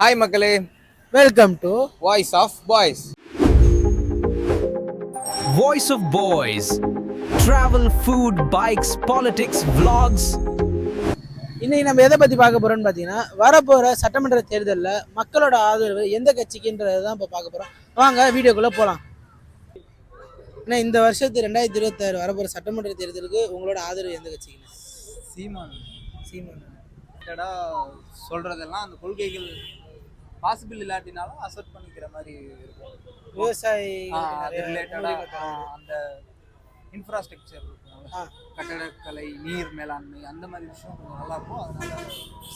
Hi மக்களே, welcome to voice of boys. Voice of Boys. Travel, food, bikes, politics, vlogs. இன்னைக்கு நம்ம எதை பற்றி பார்க்க போகிறோம்னு பார்த்தீங்கன்னா, வரப்போகிற சட்டமன்ற தேர்தலில் மக்களோட ஆதரவு எந்த கட்சிக்குன்றது தான் இப்போ பார்க்க போகிறோம். வாங்க வீடியோக்குள்ளே போகலாம். ஏன்னா இந்த வருஷத்து 2026 வரப்போகிற சட்டமன்ற தேர்தலுக்கு உங்களோட ஆதரவு எந்த கட்சிக்குன்னு? சீமான் சீமான். சொல்றதெல்லாம் அந்த கொள்கைகள் பாசிபிள் இல்லாட்டினாலும் அசெப்ட் பண்ணிக்கிற மாதிரி இருக்கும். விவசாயி ரிலேட்டடா அந்த இன்ஃப்ராஸ்ட்ரக்சர் கட்டடக்கலை, நீர் மேலாண்மை, அந்த மாதிரி விஷயம் கொஞ்சம் நல்லா இருக்கும். அதனால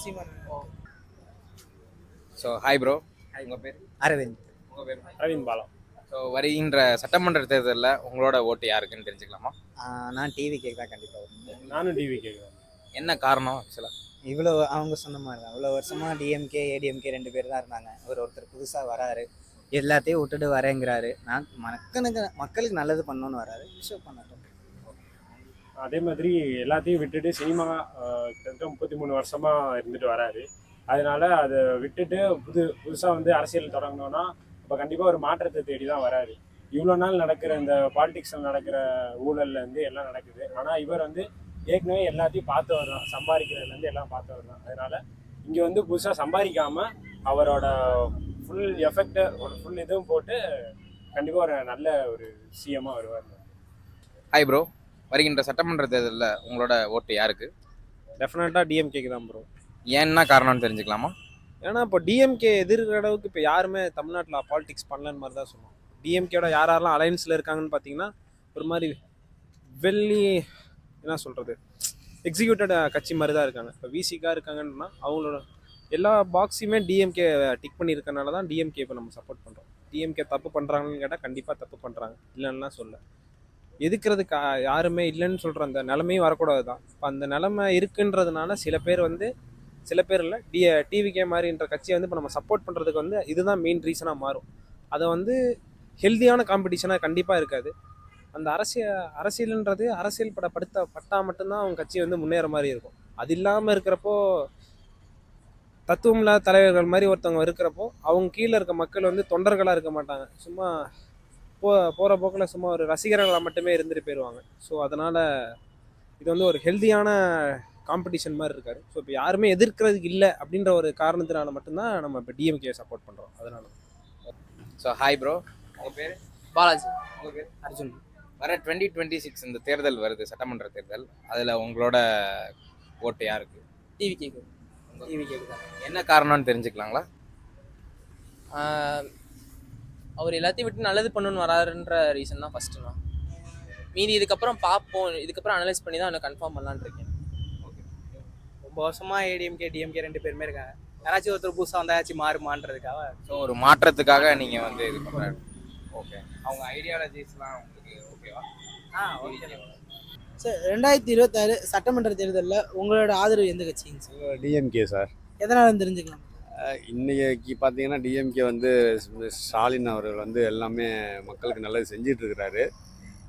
சீமான். ஸோ ஹாய் ப்ரோ, உங்கள் பேர்? அரவிந்த். உங்கள் பேர்? அரவிந்த் பாலா. ஸோ வருகின்ற சட்டமன்ற தேர்தலில் உங்களோட ஓட்டு யாருக்குன்னு தெரிஞ்சுக்கலாமா? நான் டிவி கேக் தான் கண்டிப்பாக. நானும் டிவி கேட்குறேன். என்ன காரணம் ஆக்சுவலாக? இவ்வளோ அவங்க சொன்ன மாதிரி தான், இவ்வளோ வருஷமாக டிஎம்கே ஏடிஎம்கே 2 பேர் தான் இருந்தாங்க. ஒருத்தர் புதுசாக வராரு, எல்லாத்தையும் விட்டுட்டு வரேங்கிறாரு. நான் மக்களுக்கு நல்லது பண்ணணும்னு வராரு, விஷயம் பண்ணட்டும். அதே மாதிரி எல்லாத்தையும் விட்டுட்டு சினிமா கிட்டத்தட்ட 33 வருஷமாக இருந்துட்டு வராரு. அதனால அதை விட்டுட்டு புதுசாக வந்து அரசியல் தொடங்கணும்னா இப்போ கண்டிப்பாக ஒரு மாற்றத்தை தேடி தான் வராரு. இவ்வளோ நாள் நடக்கிற இந்த பாலிடிக்ஸில் நடக்கிற ஊழல்லேருந்து எல்லாம் நடக்குது. ஆனால் இவர் வந்து ஏற்கனவே எல்லாத்தையும் பார்த்தவர் தான், சம்பாதிக்கிறதுலேருந்து எல்லாம் பார்த்தவர் தான். அதனால் இங்கே வந்து புதுசாக சம்பாதிக்காமல் அவரோட ஃபுல் எஃபெக்டை ஒரு ஃபுல் இதுவும் போட்டு கண்டிப்பாக ஒரு நல்ல ஒரு சிஎம்மாக வருவார். ஹாய் ப்ரோ, வருகின்ற சட்டமன்ற தேர்தலில் உங்களோட ஓட்டு யாருக்கு? டெஃபினட்டாக டிஎம்கேக்கு தான் ப்ரோ. என்ன காரணம்னு தெரிஞ்சுக்கலாமா? ஏன்னா இப்போ டிஎம்கே எதிர்க்கிற அளவுக்கு இப்போ யாருமே தமிழ்நாட்டில் பாலிடிக்ஸ் பண்ணலன்னு மாதிரி தான் சொல்லுவோம். டிஎம்கேயோட யாரெல்லாம் அலையன்ஸில் இருக்காங்கன்னு பார்த்தீங்கன்னா ஒரு மாதிரி என்ன சொல்கிறது, எக்ஸிக்யூட்டட் கட்சி மாதிரி தான் இருக்காங்க. இப்போ விசிக்காக இருக்காங்கன்னா அவங்களோட எல்லா பாக்ஸையுமே டிஎம்கே டிக் பண்ணியிருக்கனால தான் டிஎம்கே இப்போ நம்ம சப்போர்ட் பண்ணுறோம். டிஎம்கே தப்பு பண்ணுறாங்கன்னு கேட்டால் கண்டிப்பாக தப்பு பண்ணுறாங்க, இல்லைன்னா சொல்ல எதுக்கிறதுக்கு யாருமே இல்லைன்னு சொல்கிற அந்த நிலைமையும் வரக்கூடாது தான். இப்போ அந்த நிலைமை இருக்குன்றதுனால சில பேர் இல்லை டிவிகே மாதிரின்ற கட்சியை வந்து இப்போ நம்ம சப்போர்ட் பண்ணுறதுக்கு வந்து இதுதான் மெயின் ரீசனாக மாறும். அதை வந்து ஹெல்த்தியான காம்படிஷனாக கண்டிப்பாக இருக்காது. அந்த அரசியல்ன்றது அரசியல் பட்டால் மட்டும்தான் அவங்க கட்சி வந்து முன்னேற மாதிரி இருக்கும். அது இல்லாமல் இருக்கிறப்போ தத்துவம் இல்லாத தலைவர்கள் மாதிரி ஒருத்தவங்க இருக்கிறப்போ அவங்க கீழே இருக்க மக்கள் வந்து தொண்டர்களாக இருக்க மாட்டாங்க, சும்மா போகிற போக்கில் சும்மா ஒரு ரசிகர்களாக மட்டுமே இருந்துட்டு போயிடுவாங்க. ஸோ அதனால் இது வந்து ஒரு ஹெல்த்தியான காம்படிஷன் மாதிரி இருக்காரு. ஸோ இப்போ யாருமே எதிர்க்கிறதுக்கு இல்லை அப்படின்ற ஒரு காரணத்தினால மட்டும்தான் நம்ம இப்போ டிஎம்கே சப்போர்ட் பண்ணுறோம். அதனால ஸோ ஹாய் ப்ரோ, உங்கள் பேர்? பாலாஜி. உங்கள் பேர்? அர்ஜுன். வர 2026 இந்த தேர்தல் வருது, சட்டமன்ற தேர்தல். அதில் உங்களோட ஓட்டு யாருக்கு? டிவி கேக்கு. டிவி கேக்கு தான். என்ன காரணம்னு தெரிஞ்சுக்கலாங்களா? அவர் எல்லாத்தையும் விட்டு நல்லது பண்ணணும்னு வராருன்ற ரீசன் தான் ஃபஸ்ட்டுண்ணா. மீதி இதுக்கப்புறம் பார்ப்போம், இதுக்கப்புறம் அனலைஸ் பண்ணி தான் எனக்கு கன்ஃபார்ம் பண்ணலான்னு இருக்கேன். ரொம்ப வருஷமாக ஏடிஎம்கே டிஎம்கே 2 பேருமே இருக்காங்க. யாராச்சும் ஒருத்தர் புதுசாக வந்தாச்சும் மாறுமான்றதுக்காக. ஸோ ஒரு மாற்றத்துக்காக நீங்கள் வந்து இது பண்ணுறாரு. ஓகே, அவங்க ஐடியாலஜிஸ்லாம் உங்களுக்கு ஓகேவா? ஓகே. சரி, 2026 சட்டமன்ற தேர்தலில் உங்களோட ஆதரவு எந்த கட்சிங்க சார்? DMK sir. எதனால தெரிஞ்சுக்கலாம்? இன்னைக்கு பார்த்தீங்கன்னா டிஎம்கே வந்து ஸ்டாலின் அவர்கள் வந்து எல்லாமே மக்களுக்கு நல்லது செஞ்சிட்ருக்கிறாரு.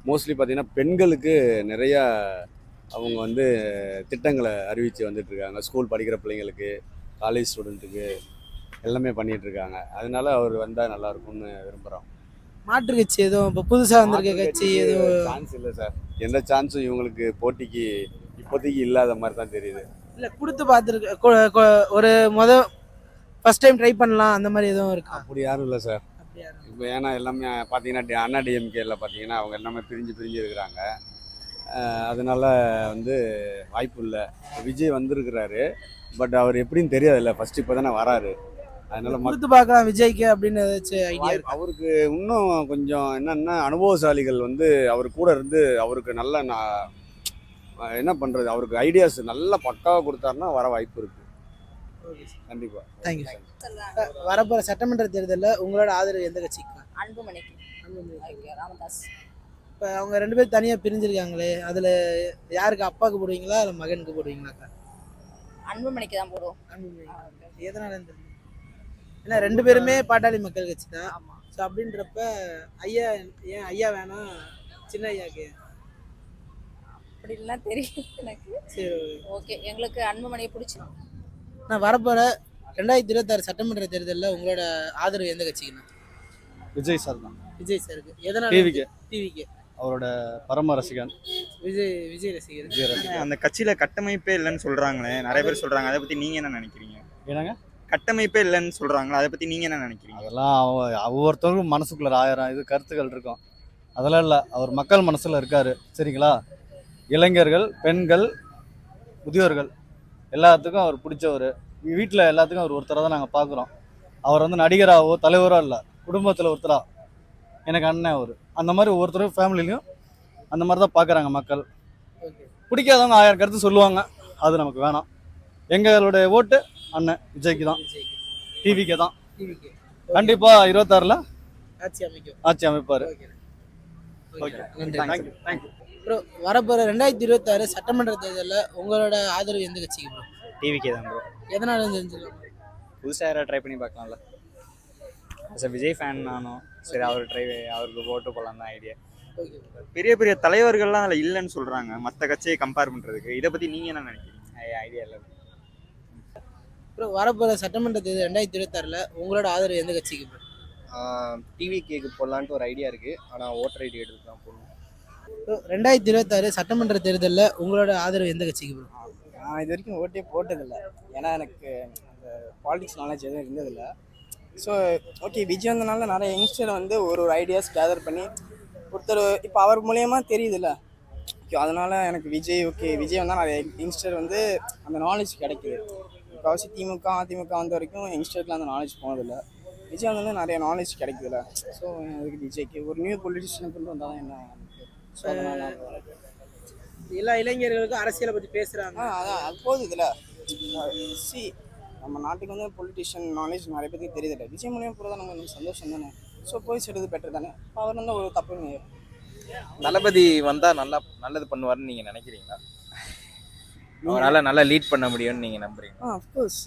மோஸ்ட்லி பார்த்தீங்கன்னா பெண்களுக்கு நிறையா அவங்க வந்து திட்டங்களை அறிவித்து வந்துட்டுருக்காங்க. ஸ்கூல் படிக்கிற பிள்ளைங்களுக்கு, காலேஜ் ஸ்டூடெண்ட்டுக்கு எல்லாமே பண்ணிகிட்ருக்காங்க. அதனால அவர் வந்தால் நல்லாயிருக்கும்னு விரும்புகிறோம். மாற்று கட்சி எதுவும் இப்போ புதுசாக வந்திருக்க கட்சி எதுவும் சான்ஸ் இல்லை சார். எந்த சான்ஸும் இவங்களுக்கு போட்டிக்கு இப்போதைக்கு இல்லாத மாதிரி தான் தெரியுது. இல்லை, கொடுத்து பார்த்துருக்கு ஒரு ஃபர்ஸ்ட் டைம் ட்ரை பண்ணலாம் அந்த மாதிரி எதுவும் இருக்கா? அப்படி யாரும் இல்லை சார். அப்படியா? இப்போ ஏன்னா எல்லாமே பார்த்தீங்கன்னா அண்ணா டிஎம்கேல பார்த்தீங்கன்னா அவங்க எல்லாமே பிரிஞ்சு இருக்கிறாங்க. அதனால வந்து வாய்ப்பு இல்லை. விஜய் வந்திருக்கிறாரு, பட் அவர் எப்படின்னு தெரியாதுல்ல, ஃபர்ஸ்ட் இப்போ தானே வராரு. அதனால கொடுத்து பார்க்கலாம் விஜய்க்கு அப்படின்னு ஏதாச்சும் ஐடியா இருக்கு? அவருக்கு இன்னும் கொஞ்சம் என்னன்னா அனுபவசாலிகள் வந்து அவர் கூட இருந்து அவருக்கு நல்ல என்ன பண்ணுறது, அவருக்கு ஐடியாஸ் நல்லா பக்காவாக கொடுத்தாருன்னா வர வாய்ப்பு இருக்குது. கண்டிப்பாக. Thank you sir. வரப்போகிற சட்டமன்ற தேர்தலில் உங்களோட ஆதரவு எந்த கட்சிக்கு? அன்புமணிக்கு. ராமதாஸ். இப்போ அவங்க 2 பேரும் தனியாக பிரிஞ்சிருக்காங்களே, அதில் யாருக்கு, அப்பாவுக்கு போடுவீங்களா இல்லை மகனுக்கு போடுவீங்களாக்கா? அன்புமணிக்கு தான் போடுவோம். எதனால தெரியும்? ஏன்னா 2 பேருமே பாட்டாளி மக்கள் கட்சி தான். ஸோ அப்படின்றப்ப ஐயா வேணாம், சின்ன ஐயாக்கு அப்படிலாம் தெரியும் எனக்கு. சரி, ஓகே, எங்களுக்கு அன்புமணியை பிடிச்சி. நான் வரப்போகிற 2026 சட்டமன்ற தேர்தலில் உங்களோட ஆதரவு எந்த கட்சிக்குண்ணா? விஜய் சார் தான். விஜய் சாருக்கு. எதனால? டிவிக்கு. டிவிக்கு. அவரோட பரம ரசிகன். விஜய் ரசிகர். விஜய் ரசிகன். அந்த கட்சியில கட்டமைப்பே இல்லைன்னு சொல்றாங்களே, நிறைய பேர் சொல்றாங்க. அதை பத்தி நீங்க என்ன நினைக்கிறீங்க? என்னங்க? கட்டமைப்பே இல்லைன்னு சொல்றாங்களா, அதை பத்தி நீங்க என்ன நினைக்கிறீங்க? அதெல்லாம் ஒவ்வொருத்தருக்கும் மனசுக்குள்ள 1000 இது கருத்துக்கள் இருக்கும். அதெல்லாம் இல்லை, அவர் மக்கள் மனசில் இருக்கார். சரிங்களா? இளைஞர்கள், பெண்கள், முதியோர்கள் எல்லாத்துக்கும் அவர் பிடிச்சவர். வீட்டில் எல்லாத்துக்கும் அவர் ஒருத்தரை தான் நாங்கள் பார்க்குறோம். அவர் வந்து நடிகராகவோ தலைவரோ இல்லை, குடும்பத்தில் ஒருத்தரா எனக்கு அண்ணன் அவர். அந்த மாதிரி ஒவ்வொருத்தரும் ஃபேமிலிலையும் அந்த மாதிரி தான் பார்க்குறாங்க மக்கள். பிடிக்காதவங்க 1000 கருத்து சொல்லுவாங்க, அது நமக்கு வேணாம். எங்களுடைய ஓட்டு அண்ணன் விஜய்க்கு தான், டிவிக்கு தான். டிவிக்கு. கண்டிப்பாக 26ல் ஆட்சி அமைப்பார். ஓகே, நன்றி. தேங்க்யூ. ப்ரோ, வரப்போகிற 2026 சட்டமன்ற தேர்தலில் உங்களோட ஆதரவு எந்த கட்சிக்கு ப்ரோ? டிவிக்கே தான் ப்ரோ. எதனால தெரிஞ்சுக்கலாம்? புதுசாக யாராவது ட்ரை பண்ணி பார்க்கலாம்ல. சார் விஜய் ஃபேன் நானும். சரி, அவருக்கு ஓட்டு போடலாம் தான் ஐடியா. ஓகே. பெரிய பெரிய தலைவர்கள்லாம் அதில் இல்லைன்னு சொல்றாங்க, மற்ற கட்சியை கம்பேர் பண்றதுக்கு. இதை பத்தி நீங்க என்ன நினைக்கிறீங்க? ஐடியா இல்லை ப்ரோ, வரப்போகிற சட்டமன்ற தேர்தல் 2026ல் உங்களோட ஆதரவு எந்த கட்சிக்கு ப்ரோ? டிவி கேக்கு போடலான்ட்டு ஒரு ஐடியா இருக்குது, ஆனால் ஓட்டர் ஐடி எடுத்து தான் போடணும். ப்ரோ, 2026 சட்டமன்ற தேர்தலில் உங்களோட ஆதரவு எந்த கட்சிக்கு ப்ரோ? நான் இது வரைக்கும் ஓட்டே போட்டதில்லை, ஏன்னா எனக்கு அந்த பாலிடிக்ஸ் நாலேஜ் எதுவும் இருந்ததில்லை. ஸோ ஓகே, விஜய் வந்தனால நிறைய யங்ஸ்டர் வந்து ஒரு ஐடியாஸ் கேதர் பண்ணி ஒருத்தர் இப்போ அவர் மூலயமா தெரியுதுல்ல. ஓகே, அதனால் எனக்கு விஜய் வந்தால் நிறைய யங்ஸ்டர் வந்து அந்த நாலேஜ் கிடைக்குது. முக்கால்வாசி திமுக அதிமுக வந்த வரைக்கும் யங்ஸ்டருக்குலாம் அந்த நாலேஜ் போனதில்லை. விஜய் வந்து நிறைய நாலேஜ் கிடைக்குதுல்ல. ஸோ அதுக்கு விஜய்க்கு ஒரு நியூ பொலிட்டிஷியனை கொண்டு வந்தால் தான் என்ன. ஸோ அதனால் எல்லா இளைஞர்களுக்கும் அரசியலை பற்றி பேசுகிறாங்க. அதான் அது போகுது இதில். நம்ம நாட்டுக்கு வந்து பொலிட்டிஷியன் நாலேஜ் நிறைய பேருக்கு தெரியுதில்ல. விஜய் மூலியம் போகிறதா நம்ம சந்தோஷம் தானே. ஸோ போய் சேர்றது பெட்டர் தானே. அவர் வந்து ஒரு தப்பு. தளபதி வந்தால் நல்லது பண்ணுவார்னு நீங்கள் நினைக்கிறீங்களா? அவரால் நல்லா லீட் பண்ண முடியும்னு நீங்கள் நம்புறீங்க? அஃப்கோர்ஸ்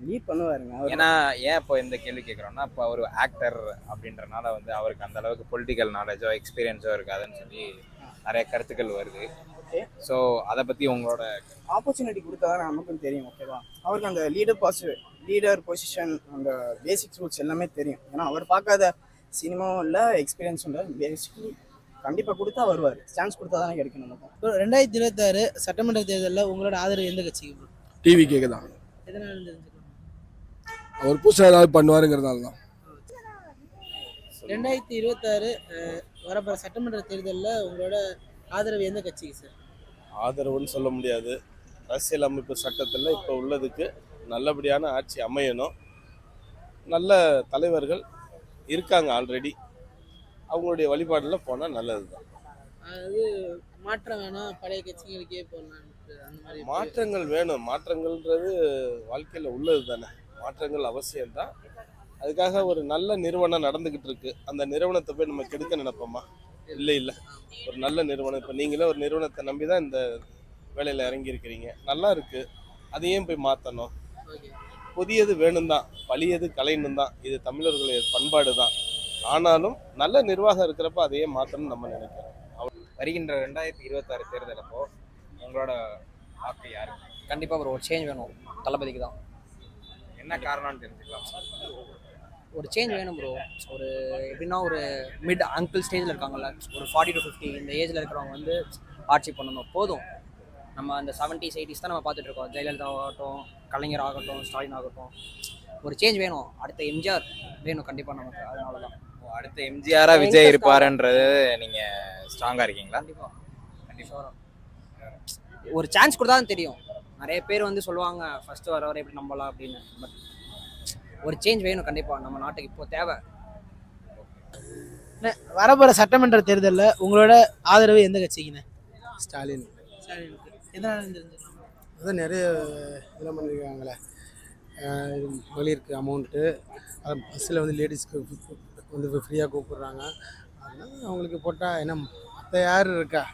லீட் பண்ணுவாருங்க. ஏன்னா ஏன் இப்போ இந்த கேள்வி கேட்குறோன்னா, இப்போ அவர் ஆக்டர் அப்படின்றனால வந்து அவருக்கு அந்த அளவுக்கு பொலிட்டிக்கல் நாலேஜோ எக்ஸ்பீரியன்ஸோ இருக்காதுன்னு சொல்லி நிறைய கருத்துக்கள் வருது. ஸோ அதை பற்றி உங்களோட ஆப்பர்ச்சுனிட்டி கொடுத்தா தான் நமக்கும் தெரியும். ஓகேவா? அவருக்கு அந்த லீடர் பொசிஷன், அந்த பேசிக்ஸ் ரூல்ஸ் எல்லாமே தெரியும். ஏன்னா அவர் பார்க்காத சினிமாவும் இல்லை, எக்ஸ்பீரியன்ஸும் இல்லை. பேசிக்கலி கண்டிப்பாக கொடுத்தா வருவார். சான்ஸ் கொடுத்தா தானே கிடைக்கும் நமக்கு. ப்ரோ, 2026 சட்டமன்ற தேர்தலில் உங்களோட ஆதரவு எந்த கட்சிக்கு ப்ரோ? டிவி கேக்கு தான். எதனால தெரிஞ்சுக்கலாம்? அவர் புதுசாக ஏதாவது பண்ணுவாருங்கிறதால தான். 2026 வரப்போகிற சட்டமன்ற தேர்தலில் உங்களோட ஆதரவு எந்த கட்சிக்கு சார்? ஆதரவுன்னு சொல்ல முடியாது. அரசியல் அமைப்பு சட்டத்தில் இப்போ உள்ளதுக்கு நல்லபடியான ஆட்சி அமையணும். நல்ல தலைவர்கள் இருக்காங்க ஆல்ரெடி, அவங்களுடைய வழிபாடில் போனால் நல்லது தான். அது மாற்றம் வேணாம், பழைய கட்சிகளுக்கே போகலாம் அந்த மாதிரி. மாற்றங்கள் வேணும். மாற்றங்கள்ன்றது வாழ்க்கையில் உள்ளது தானே. மாற்றங்கள் அவசியம்தான். அதுக்காக ஒரு நல்ல நிறுவனம் நடந்துக்கிட்டு இருக்கு, அந்த நிறுவனத்தை போய் நம்ம கெடுக்க நினைப்போமா? இல்லை. ஒரு நல்ல நிறுவனம், இப்போ நீங்களே ஒரு நிறுவனத்தை நம்பி தான் இந்த வேலையில் இறங்கியிருக்கிறீங்க, நல்லா இருக்குது. அதையும் போய் மாற்றணும். புதியது வேணும் தான், பழையது கலைன்னு தான். இது தமிழர்களுடைய பண்பாடு தான். ஆனாலும் நல்ல நிர்வாகம் இருக்கிறப்ப அதையே மாற்றணும்னு நம்ம நினைக்கிறோம். வருகின்ற 2026 தேர்தல் அப்போ உங்களோட வாக்கு யாருக்கு? கண்டிப்பாக ஒரு சேஞ்ச் வேணும், தளபதிக்கு தான். என்ன காரணம்னு தெரிஞ்சுக்கலாம்? ஒரு சேஞ்ச் வேணும் ப்ரோ. ஒரு எப்படின்னா ஒரு மிட் அங்கிள் ஸ்டேஜில் இருக்காங்கல்ல, ஒரு 40 to 50 இந்த ஏஜில் இருக்கிறவங்க வந்து ஆட்சி பண்ணணும். போதும், நம்ம அந்த 70s 80s தான் நம்ம பார்த்துட்ருக்கோம். ஜெயலலிதா ஆகட்டும், கலைஞர் ஆகட்டும், ஸ்டாலின் ஆகட்டும். ஒரு சேஞ்ச் வேணும். அடுத்த எம்ஜிஆர் வேணும் கண்டிப்பாக நமக்கு. அதனால தான் அடுத்த எம்ஜிஆரா விஜய் இருப்பாருன்றது நீங்கள் ஸ்ட்ராங்காக இருக்கீங்களா? கண்டிப்பாக ஒரு சான்ஸ் கொடுத்தா தான் தெரியும். நிறைய பேர் வந்து சொல்லுவாங்க ஃபஸ்ட்டு வர எப்படி நம்பலாம் அப்படின்னு. பட் ஒரு சேஞ்ச் வேணும் கண்டிப்பாக, நம்ம நாட்டுக்கு இப்போ தேவை. வரப்போகிற சட்டமன்ற தேர்தலில் உங்களோட ஆதரவு எந்த கட்சிக்குண்ணே? ஸ்டாலின். எதனால தெரிஞ்சுக்கலாம்? அதான் நிறைய இதெல்லாம் பண்ணியிருக்காங்களே, மகளிருக்கு அமௌண்ட்டு, பஸ்ஸில் வந்து லேடிஸ்க்கு வந்து ஃப்ரீயாக கூப்பிட்றாங்க. அதனால் அவங்களுக்கு போட்டால் என்ன, மற்ற யார் இருக்கா?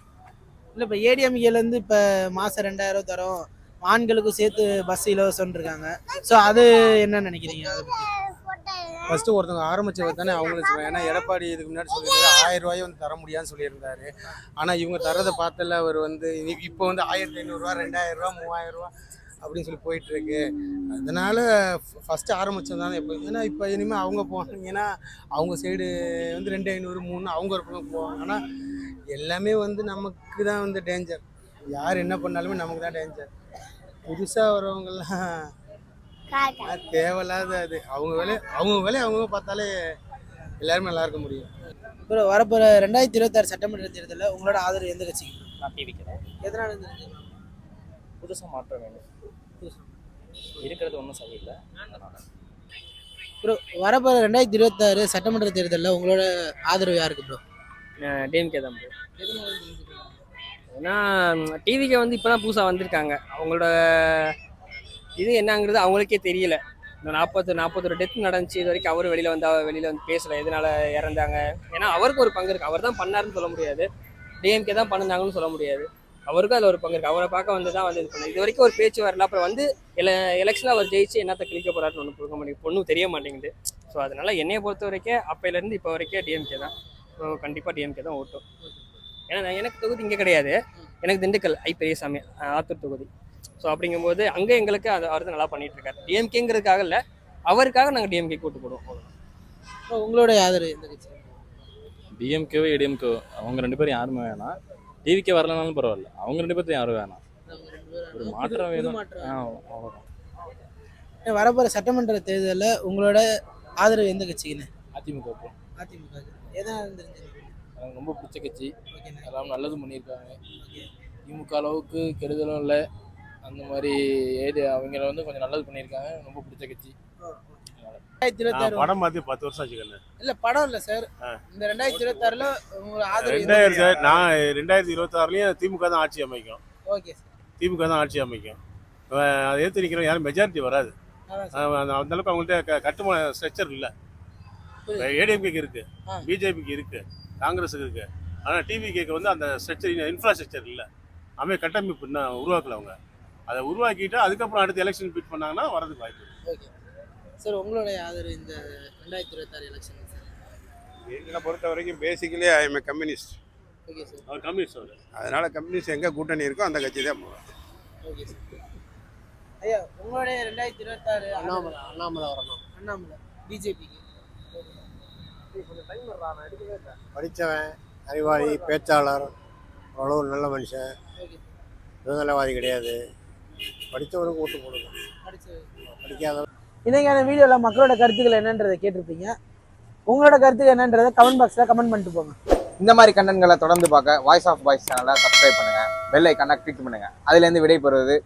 இல்லை, இப்போ ஏடிஎம்கேலேருந்து இப்போ மாதம் 2000 தரோம், ஆண்களுக்கும் சேர்த்து பஸ் இலவசம்னு இருக்காங்க. ஸோ அது என்ன நினைக்கிறீங்க அதை பற்றி? ஃபஸ்ட்டு ஒருத்தவங்க ஆரம்பித்தவர் தானே அவங்களுக்கு சொல்லுவாங்க. ஏன்னா எடப்பாடி இதுக்கு முன்னாடி சொல்லியிருந்தாரு 1000 ரூபாயை வந்து தர முடியாதுன்னு சொல்லியிருந்தாரு. ஆனால் இவங்க தரதை பார்த்தல அவர் வந்து இப்போ வந்து 1500 ரூபா, 2000 ரூபா, 3000 ரூபா அப்படின்னு சொல்லி போயிட்டுருக்கு. அதனால் ஃபஸ்ட்டு ஆரம்பித்தது தான் எப்போ, ஏன்னா இப்போ இனிமேல் அவங்க போனாங்கன்னா அவங்க சைடு வந்து 2500 3 அவங்க ஒரு பக்கம் போவாங்க. ஆனால் எல்லாமே வந்து நமக்கு தான் வந்து டேஞ்சர். யார் என்ன பண்ணாலுமே நமக்கு தான் டேஞ்சர். புதுசாக வரவங்கெல்லாம் தேவையில்லாத அது அவங்க வேலையை அவங்க பார்த்தாலே எல்லாருமே நல்லா இருக்க முடியும். இப்போ வரப்போகிற 2026 சட்டமன்ற தேர்தலில் உங்களோட ஆதரவு எந்த கட்சிக்கு? நான் டிவிக்கிறேன். எதனால புதுசாக மாற்றம் வேணும். இருக்கிறது ஒன்றும் சரியில்லை. ப்ரோ வரப்போகிற 2026 சட்டமன்ற தேர்தலில் உங்களோட ஆதரவு யாருக்கு ப்ரோ? டிஎம்கே தான் ப்ரோ. ஏன்னா டிவிக்கு வந்து இப்போ தான் புதுசாக வந்திருக்காங்க. அவங்களோட இது என்னங்கிறது அவங்களுக்கே தெரியல. இந்த 41 டெத் நடந்துச்சு. இது வரைக்கும் அவரும் வெளியில் வந்து பேசலை எதனால இறந்தாங்க. ஏன்னா அவருக்கு ஒரு பங்கு இருக்குது. அவர் தான் பண்ணாருன்னு சொல்ல முடியாது, டிஎம்கே தான் பண்ணுனாங்கன்னு சொல்ல முடியாது. அவருக்கும் அதில் ஒரு பங்கு இருக்குது. அவரை பார்க்க வந்து தான் வந்து இது பண்ணது. இது வரைக்கும் ஒரு பேச்சு வரல. அப்புறம் வந்து எலெக்ஷனில் அவர் ஜெயிச்சு என்னத்தை கிளிக்க போகிறாருன்னு ஒன்று கொடுக்க மாட்டேங்குது, ஒன்றும் தெரிய மாட்டேங்குது. ஸோ அதனால் என்னையை பொறுத்த வரைக்கும் அப்போலேருந்து இப்போ வரைக்கும் டிஎம்கே தான். கண்டிப்பாக டிஎம்கே தான் ஓட்டும். ஏன்னா எனக்கு தொகுதி இங்கே கிடையாது, எனக்கு திண்டுக்கல் பெரியசாமி ஆத்தூர் தொகுதி. ஸோ அப்படிங்கும்போது அங்கே எங்களுக்கு அவர் தான் நல்லா பண்ணிகிட்டு இருக்காரு. டிஎம்கேங்கிறதுக்காக இல்லை, அவருக்காக நாங்கள் டிஎம்கே கூட்டு போடுவோம். உங்களோட ஆதரவு எந்த கட்சி? டிஎம்கேவோ ஏடிஎம்கே அவங்க 2 பேரும் யாருமே வேணாம். டிவிக்கே வரலனாலும் பரவாயில்ல, அவங்க 2 பேர்த்தையும் யாரும் வேணாம். ஒரு மாற்றம் வேணும். வரப்போகிற சட்டமன்ற தேர்தலில் உங்களோட ஆதரவு எந்த கட்சிக்குன்னு? அதிமுக. அதிமுக எதனால தெரிஞ்சது? எனக்கு ரொம்ப பிடிச்ச கட்சி, எல்லாம் நல்லதும் பண்ணியிருக்காங்க. திமுக அளவுக்கு கெடுதலும் இல்லை. அந்த மாதிரி அவங்கள வந்து கொஞ்சம் நல்லது பண்ணியிருக்காங்க. ரொம்ப பிடிச்ச கட்சி. படம் பார்த்து 10 வருஷம் ஆச்சுக்கண்ணே. இல்லை படம் இல்லை சார், இந்த 2026ல் உங்களோட ஆதரவு? நான் 2026லையும் திமுக தான் ஆட்சி அமைக்கும். ஓகே சார், திமுக தான் ஆட்சி அமைக்கும். அதை ஏற்று நிற்கிறோம், யாரும் மெஜாரிட்டி வராது. அந்த அளவுக்கு அவங்கள்ட்ட கட்டுமான ஸ்ட்ரக்சர் இல்லை. ஏடிஎம்கேக்கு இருக்கு, பிஜேபிக்கு இருக்கு, காங்கிரஸுக்கு இருக்கு. ஆனால் டிவிகேக்கு வந்து அந்த ஸ்ட்ரக்சர் இன்ஃப்ராஸ்ட்ரக்சர் இல்லை. அவன் கட்டமைப்பு இன்னும் உருவாக்கல. அவங்க அதை உருவாக்கிட்டு அதுக்கப்புறம் அடுத்த எலெக்ஷன் பீட் பண்ணாங்கன்னா வரதுக்கு வாய்ப்பு. ஓகே சார், உங்களுடைய ஆதரவு இந்த 2026 எலெக்ஷன்? என்னை பொறுத்த வரைக்கும் basically I am communist. Okay sir. அவர் கம்யூனிஸ்ட் அவர். அதனால் கம்யூனிஸ்ட் எங்கே கூட்டணி இருக்கோ அந்த கட்சி தான் போவேன். Okay sir. ஐயா உங்களுடைய 2026? அண்ணாமலை வரணும். அண்ணாமலை பிஜேபிக்கு. படித்தவன், அறிவாளி, பேச்சாளர், அவ்வளோ நல்ல மனுஷன், சுதந்திரவாதி கிடையாது. படித்தவனுக்கு ஓட்டு போடுங்க, படிக்காத. இன்னைக்கான வீடியோவில் மக்களோட கருத்துக்கள் என்னன்றதை கேட்டிருப்பீங்க. உங்களோட கருத்துக்கள் என்னன்றதை கமெண்ட் பாக்ஸில் கமெண்ட் பண்ணிட்டு போங்க. இந்த மாதிரி கண்டென்ட்களை தொடர்ந்து பார்க்க வாய்ஸ் ஆஃப் பாய்ஸ் சேனலை சப்ஸ்கிரைப் பண்ணுங்கள், பெல் ஐக்கானை கிளிக் பண்ணுங்கள். அதுலேருந்து விடை பெறுவது